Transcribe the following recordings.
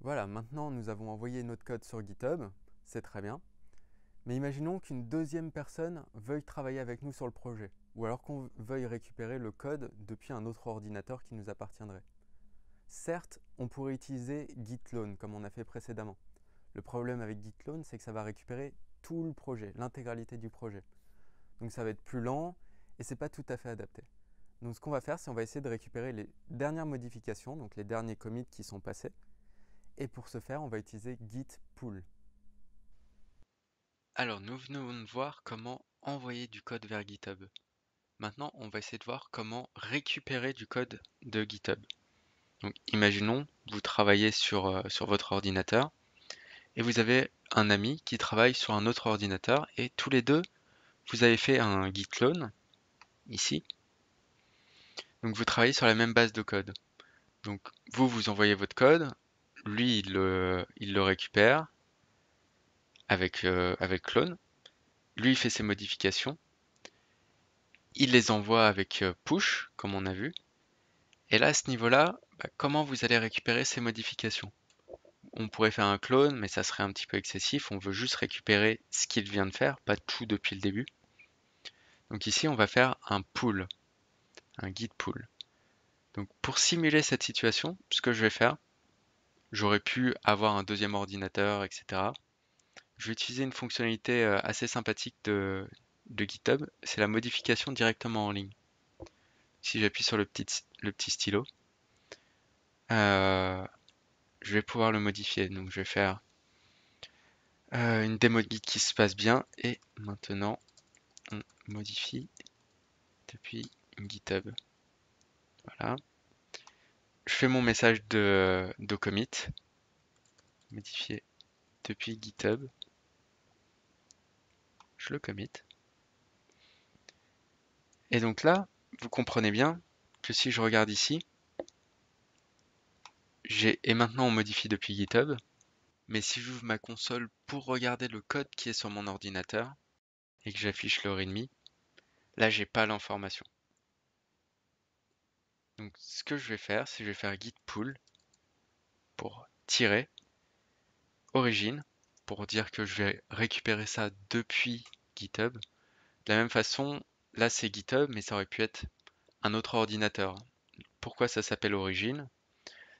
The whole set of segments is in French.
Voilà, maintenant nous avons envoyé notre code sur GitHub, c'est très bien. Mais imaginons qu'une deuxième personne veuille travailler avec nous sur le projet, ou alors qu'on veuille récupérer le code depuis un autre ordinateur qui nous appartiendrait. Certes, on pourrait utiliser Git clone comme on a fait précédemment. Le problème avec Git clone, c'est que ça va récupérer tout le projet, l'intégralité du projet. Donc ça va être plus lent et c'est pas tout à fait adapté. Donc ce qu'on va faire, c'est qu'on va essayer de récupérer les dernières modifications, donc les derniers commits qui sont passés. Et pour ce faire, on va utiliser git pull. Alors, nous venons de voir comment envoyer du code vers GitHub. Maintenant, on va essayer de voir comment récupérer du code de GitHub. Donc, imaginons, vous travaillez sur votre ordinateur et vous avez un ami qui travaille sur un autre ordinateur et tous les deux, vous avez fait un git clone, ici. Donc, vous travaillez sur la même base de code. Donc, vous envoyez votre code, lui, il le récupère avec clone. Lui, il fait ses modifications. Il les envoie avec push, comme on a vu. Et là, à ce niveau-là, comment vous allez récupérer ces modifications? On pourrait faire un clone, mais ça serait un petit peu excessif. On veut juste récupérer ce qu'il vient de faire, pas tout depuis le début. Donc ici, on va faire un pull, un git pull. Donc pour simuler cette situation, ce que je vais faire, j'aurais pu avoir un deuxième ordinateur, etc. Je vais utiliser une fonctionnalité assez sympathique de GitHub, c'est la modification directement en ligne. Si j'appuie sur le petit stylo, euh, je vais pouvoir le modifier. Donc je vais faire une démo de guide qui se passe bien et maintenant on modifie depuis GitHub. Voilà. Je fais mon message de commit, modifié depuis GitHub. Je le commit. Et donc là, vous comprenez bien que si je regarde ici, et maintenant on modifie depuis GitHub, mais si j'ouvre ma console pour regarder le code qui est sur mon ordinateur et que j'affiche le README, là j'ai pas l'information. Donc ce que je vais faire, c'est que je vais faire git pull pour tirer origine pour dire que je vais récupérer ça depuis GitHub. De la même façon, là c'est GitHub, mais ça aurait pu être un autre ordinateur. Pourquoi ça s'appelle origine?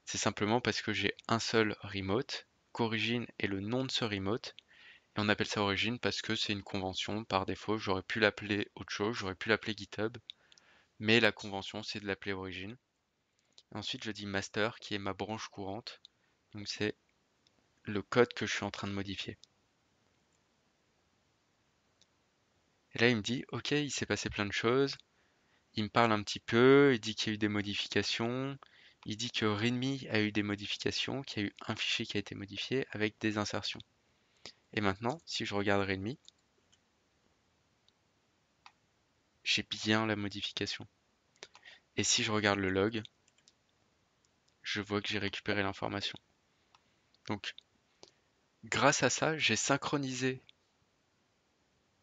C'est simplement parce que j'ai un seul remote, qu'origine est le nom de ce remote, et on appelle ça origine parce que c'est une convention par défaut. J'aurais pu l'appeler autre chose, j'aurais pu l'appeler GitHub, mais la convention c'est de l'appeler origine. Ensuite je dis master qui est ma branche courante, donc c'est le code que je suis en train de modifier. Et là, il me dit, OK, il s'est passé plein de choses. Il me parle un petit peu, il dit qu'il y a eu des modifications. Il dit que README a eu des modifications, qu'il y a eu un fichier qui a été modifié avec des insertions. Et maintenant, si je regarde README, j'ai bien la modification. Et si je regarde le log, je vois que j'ai récupéré l'information. Donc, grâce à ça, j'ai synchronisé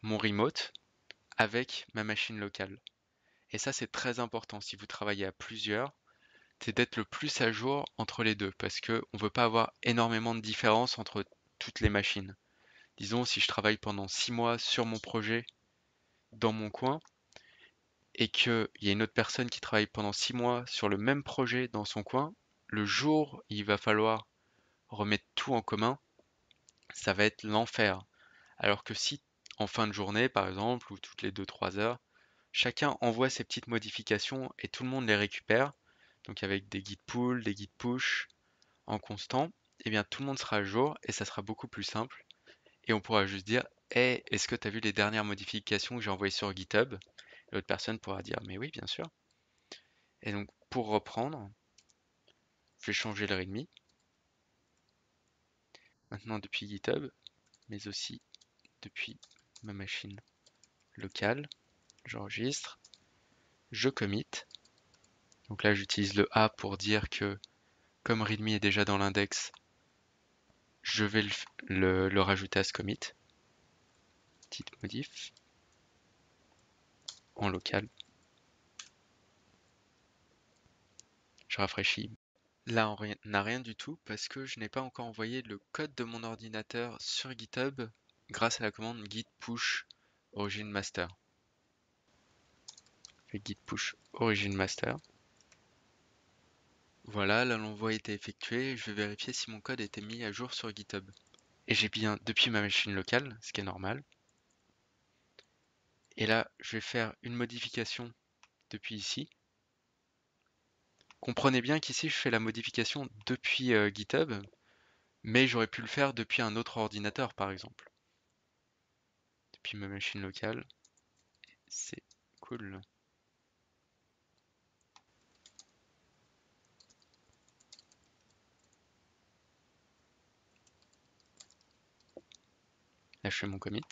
mon remote avec ma machine locale. Et ça, c'est très important. Si vous travaillez à plusieurs, c'est d'être le plus à jour entre les deux parce que on veut pas avoir énormément de différence entre toutes les machines. Disons, si je travaille pendant 6 mois sur mon projet dans mon coin et qu'il y a une autre personne qui travaille pendant 6 mois sur le même projet dans son coin, le jour où il va falloir remettre tout en commun, ça va être l'enfer. Alors que si en fin de journée, par exemple, ou toutes les 2-3 heures, chacun envoie ses petites modifications et tout le monde les récupère, donc avec des git pull, des git push, en constant, eh bien tout le monde sera à jour et ça sera beaucoup plus simple. Et on pourra juste dire, hey, est-ce que tu as vu les dernières modifications que j'ai envoyées sur GitHub? L'autre personne pourra dire, mais oui, bien sûr. Et donc pour reprendre, je vais changer le README, maintenant depuis GitHub, mais aussi depuis ma machine locale. J'enregistre, je commit. Donc là j'utilise le A pour dire que comme README est déjà dans l'index, je vais le rajouter à ce commit. Petite modif en local. Je rafraîchis Là, on n'a rien du tout parce que je n'ai pas encore envoyé le code de mon ordinateur sur GitHub grâce à la commande git push origin master. Je fais git push origin master. Voilà, là l'envoi a été effectué. Je vais vérifier si mon code a été mis à jour sur GitHub. Et j'ai bien depuis ma machine locale, ce qui est normal. Et là, je vais faire une modification depuis ici. Comprenez bien qu'ici, je fais la modification depuis GitHub, mais j'aurais pu le faire depuis un autre ordinateur, par exemple. Depuis ma machine locale. C'est cool. Là, je fais mon commit.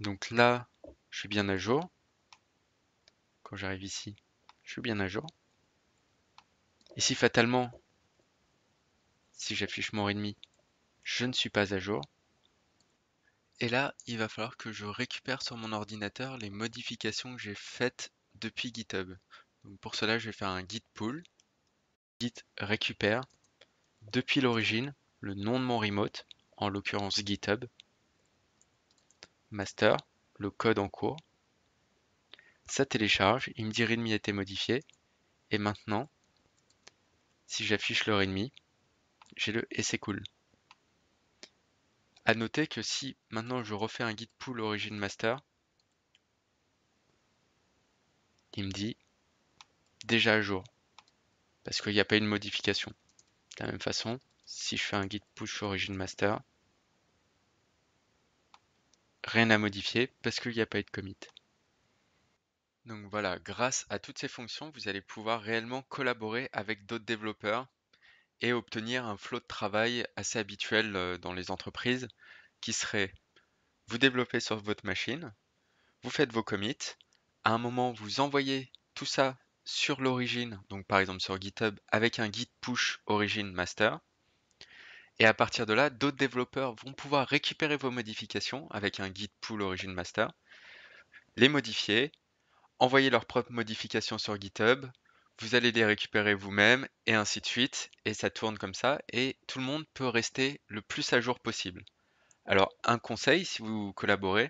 Donc là, je suis bien à jour. Quand j'arrive ici, je suis bien à jour. Ici, fatalement, si j'affiche mon readme, je ne suis pas à jour. Et là, il va falloir que je récupère sur mon ordinateur les modifications que j'ai faites depuis GitHub. Donc pour cela, je vais faire un git pull, git récupère depuis l'origine le nom de mon remote, en l'occurrence GitHub, master, le code en cours. Ça télécharge, il me dit readme a été modifié. Et maintenant, si j'affiche le readme, j'ai le et c'est cool. À noter que si maintenant je refais un git pull origin master, il me dit déjà à jour, parce qu'il n'y a pas une modification. De la même façon, si je fais un git push origin master, rien à modifier parce qu'il n'y a pas eu de commit. Donc voilà, grâce à toutes ces fonctions, vous allez pouvoir réellement collaborer avec d'autres développeurs et obtenir un flot de travail assez habituel dans les entreprises qui serait vous développez sur votre machine, vous faites vos commits, à un moment vous envoyez tout ça sur l'origine, donc par exemple sur GitHub avec un git push origin master, et à partir de là, d'autres développeurs vont pouvoir récupérer vos modifications avec un git pull origin master, les modifier, envoyer leurs propres modifications sur GitHub, vous allez les récupérer vous-même, et ainsi de suite, et ça tourne comme ça, et tout le monde peut rester le plus à jour possible. Alors, un conseil, si vous collaborez,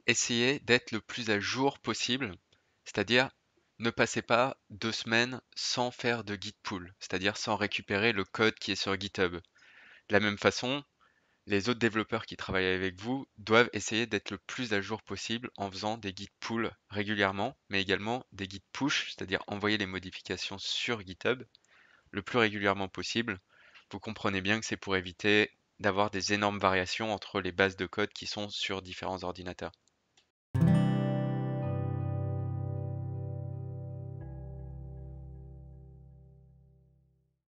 essayez d'être le plus à jour possible, c'est-à-dire ne passez pas 2 semaines sans faire de git pull, c'est-à-dire sans récupérer le code qui est sur GitHub. De la même façon, les autres développeurs qui travaillent avec vous doivent essayer d'être le plus à jour possible en faisant des git pull régulièrement, mais également des git push, c'est-à-dire envoyer les modifications sur GitHub le plus régulièrement possible. Vous comprenez bien que c'est pour éviter d'avoir des énormes variations entre les bases de code qui sont sur différents ordinateurs.